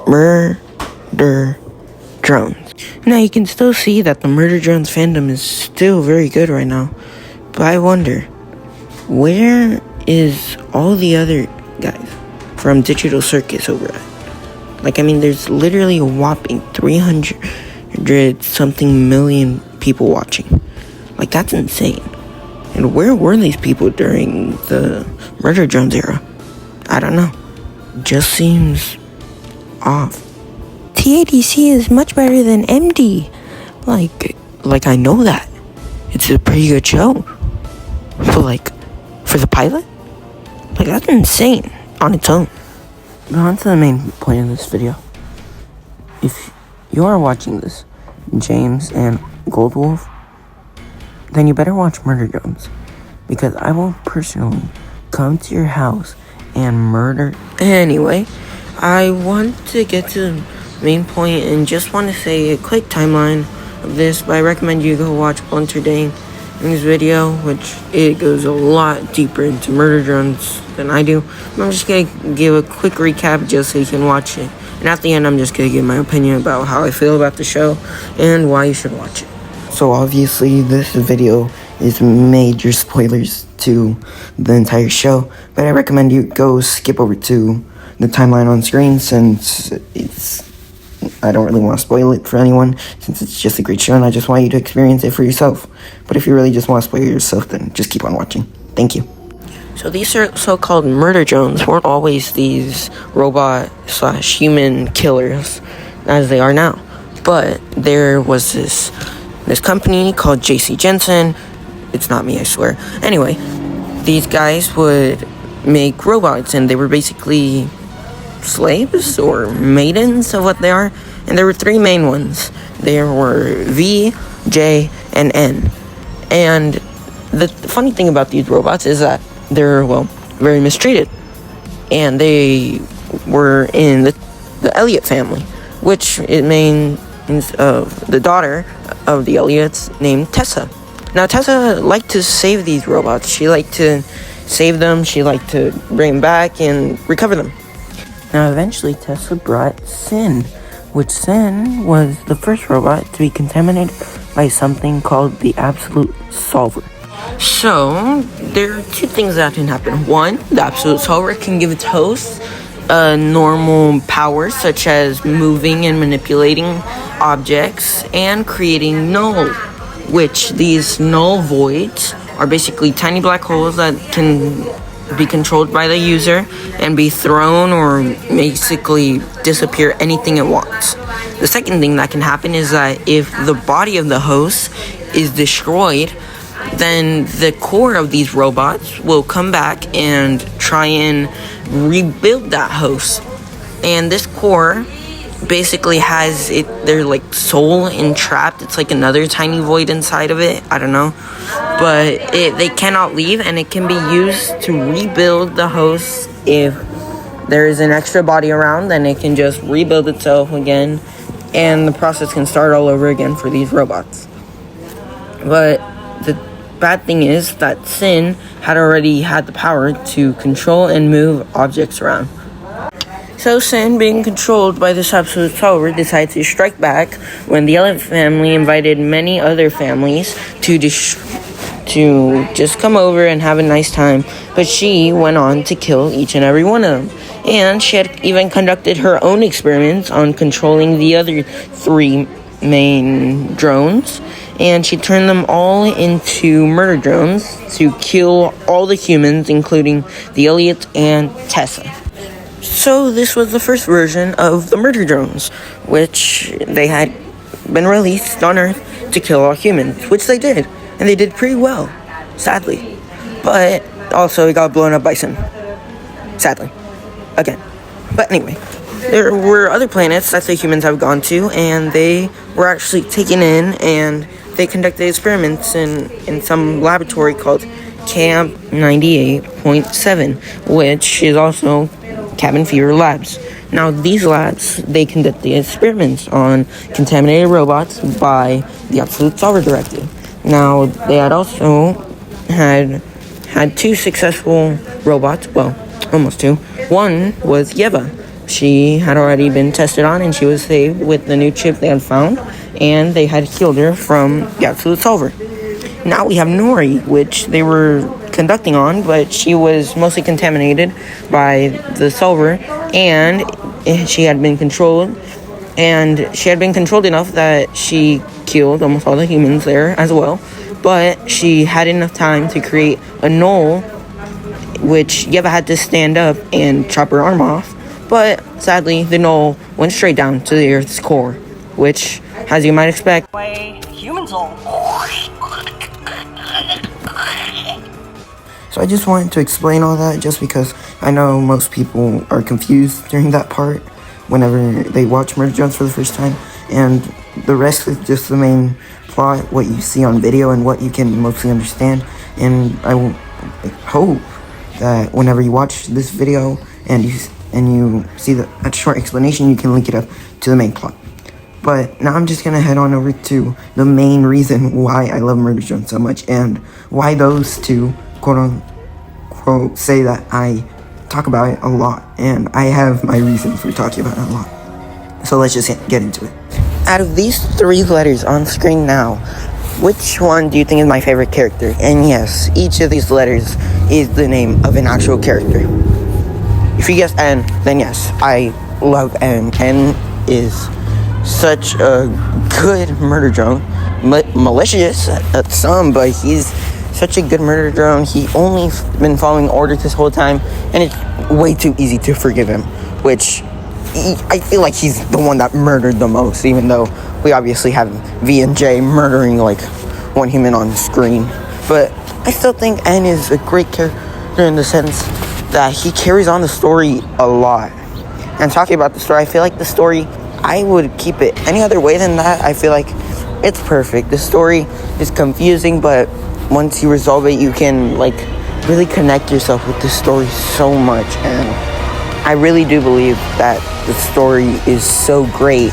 murder drones. Now you can still see that the murder drones fandom is still very good right now, but I wonder, where is all the other guys from Digital Circus over at? Like, I mean, there's literally a whopping 300 something million people watching. Like, that's insane. And where were these people during the murder drones era? I don't know. Just seems off. TADC is much better than MD. Like I know that. It's a pretty good show. But for the pilot? That's insane on its own. But on to the main point of this video. If you are watching this, James and Goldwolf, then you better watch Murder Drones. Because I will personally come to your house and murder. Anyway, I want to get to the main point and just want to say a quick timeline of this, but I recommend you go watch Blanter Dang in this video, which it goes a lot deeper into murder drones than I do. I'm just going to give a quick recap just so you can watch it. And at the end, I'm just going to give my opinion about how I feel about the show and why you should watch it. So obviously, this video is major spoilers to the entire show, but I recommend you go skip over to the timeline on screen since I don't really want to spoil it for anyone since it's just a great show and I just want you to experience it for yourself. But if you really just want to spoil it yourself, then just keep on watching. Thank you. So these so-called murder drones weren't always these robot/human killers as they are now. But there was this company called JC Jensen. It's not me, I swear. Anyway, these guys would make robots, and they were basically slaves or maidens of what they are. And there were three main ones. There were V, J, and N. And the funny thing about these robots is that they're, very mistreated. And they were in the Elliot family, which it means of the daughter of the Elliots named Tessa. Now, Tessa liked to save these robots. She liked to save them. She liked to bring them back and recover them. Now, eventually, Tessa brought Sin, which Sin was the first robot to be contaminated by something called the Absolute Solver. So, there are two things that can happen. One, the Absolute Solver can give its host normal powers, such as moving and manipulating objects and creating null, which these null voids are basically tiny black holes that can be controlled by the user and be thrown or basically disappear anything it wants. The second thing that can happen is that if the body of the host is destroyed, then the core of these robots will come back and try and rebuild that host. And this core basically has their soul entrapped. It's like another tiny void inside of it. I don't know. But they cannot leave, and it can be used to rebuild the host. If there is an extra body around, then it can just rebuild itself again, and the process can start all over again for these robots. But the bad thing is that Sin had already had the power to control and move objects around. So Sin, being controlled by this Absolute Solver, decides to strike back when the Elliot family invited many other families to just come over and have a nice time, but she went on to kill each and every one of them. And she had even conducted her own experiments on controlling the other three main drones, and she turned them all into murder drones to kill all the humans, including the Elliots and Tessa. So this was the first version of the murder drones, which they had been released on Earth to kill all humans, which they did, and they did pretty well, sadly. But also it got blown up by Sin, sadly, again. But anyway, there were other planets that the humans have gone to, and they were actually taken in, and they conducted experiments in some laboratory called Camp 98.7, which is also Cabin Fever Labs. Now, these labs, they conduct the experiments on contaminated robots by the Absolute Solver Directive. Now, they had also had two successful robots, well, almost two. One was Yeva, she had already been tested on, and she was saved with the new chip they had found, and they had healed her from absolute solver. Now we have Nori, which they were conducting on, but she was mostly contaminated by the solver, and she had been controlled, and she had been controlled enough that she killed almost all the humans there as well, but she had enough time to create a null, which Yeva had to stand up and chop her arm off, but sadly the null went straight down to the Earth's core, which, as you might expect, humans all. So I just wanted to explain all that just because I know most people are confused during that part whenever they watch Murder Drones for the first time, and the rest is just the main plot, what you see on video and what you can mostly understand. And I hope that whenever you watch this video and you see that short explanation, you can link it up to the main plot. But now I'm just gonna head on over to the main reason why I love Murder Drones so much, and why those two quote-unquote say that I talk about it a lot, and I have my reason for talking about it a lot. So let's just get into it. Out of these 3 letters on screen now, which one do you think is my favorite character? And yes, each of these letters is the name of an actual character. If you guess N, then yes, I love N. N is such a good murder drone. Malicious at some, but he's such a good murder drone. He only been following orders this whole time, and it's way too easy to forgive him, which I feel like he's the one that murdered the most, even though we obviously have V and J murdering like one human on the screen. But I still think N is a great character in the sense that he carries on the story a lot. And talking about the story, I feel like the story, I would keep it any other way than that. I feel like it's perfect. The story is confusing, but once you resolve it, you can like really connect yourself with the story so much. And I really do believe that the story is so great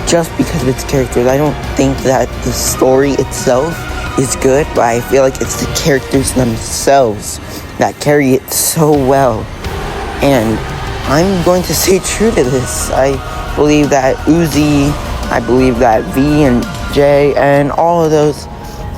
just because of its characters. I don't think that the story itself is good, but I feel like it's the characters themselves that carry it so well. And I'm going to stay true to this. I believe that Uzi, I believe that V and J and all of those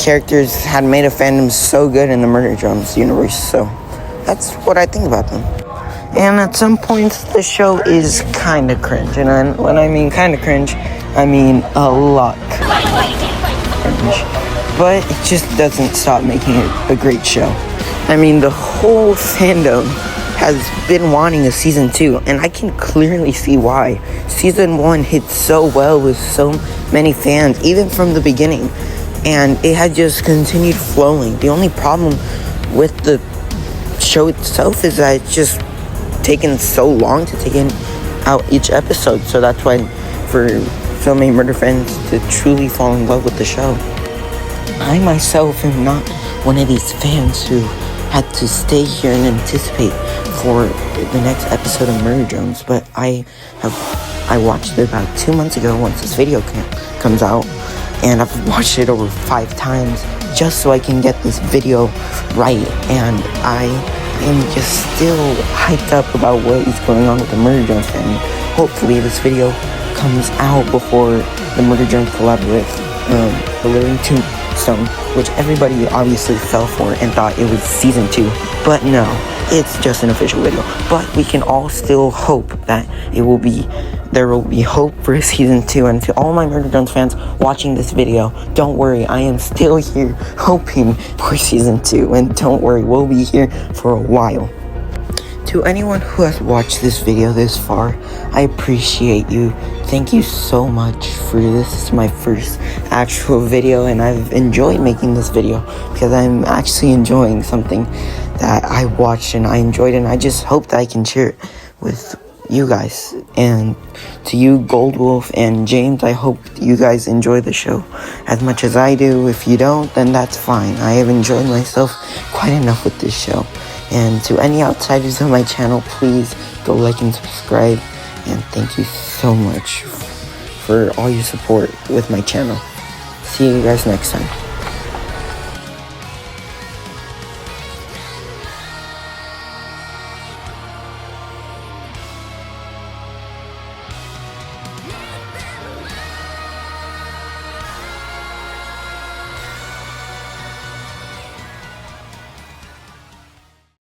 characters had made a fandom so good in the Murder Drones universe, so that's what I think about them. And at some points, the show is kind of cringe, and when I mean kind of cringe, I mean a lot cringe. But it just doesn't stop making it a great show. I mean, the whole fandom has been wanting a season 2, and I can clearly see why. Season 1 hit so well with so many fans, even from the beginning, and it had just continued flowing. The only problem with the show itself is that it's just taken so long to take out each episode, so that's why for so many murder fans to truly fall in love with the show. I myself am not one of these fans who had to stay here and anticipate for the next episode of Murder Drones, but I watched it about 2 months ago once this video comes out, and I've watched it over 5 times just so I can get this video right, and I am just still hyped up about what is going on with the Murder Drones family. Hopefully this video comes out before the Murder Drones collab with the Living Tombstone, which everybody obviously fell for and thought it was season 2, but no, it's just an official video. But we can all still hope that there will be hope for season 2. And to all my Murder Drones fans watching this video, don't worry, I am still here hoping for season 2, and don't worry, we'll be here for a while. To anyone who has watched this video this far, I appreciate you. Thank you so much for this. This is my first actual video, and I've enjoyed making this video because I'm actually enjoying something that I watched and I enjoyed, and I just hope that I can share it with you guys. And to you, Goldwolf and James, I hope you guys enjoy the show as much as I do. If you don't, then that's fine. I have enjoyed myself quite enough with this show. And to any outsiders on my channel, please go like and subscribe. And thank you so much for all your support with my channel. See you guys next time.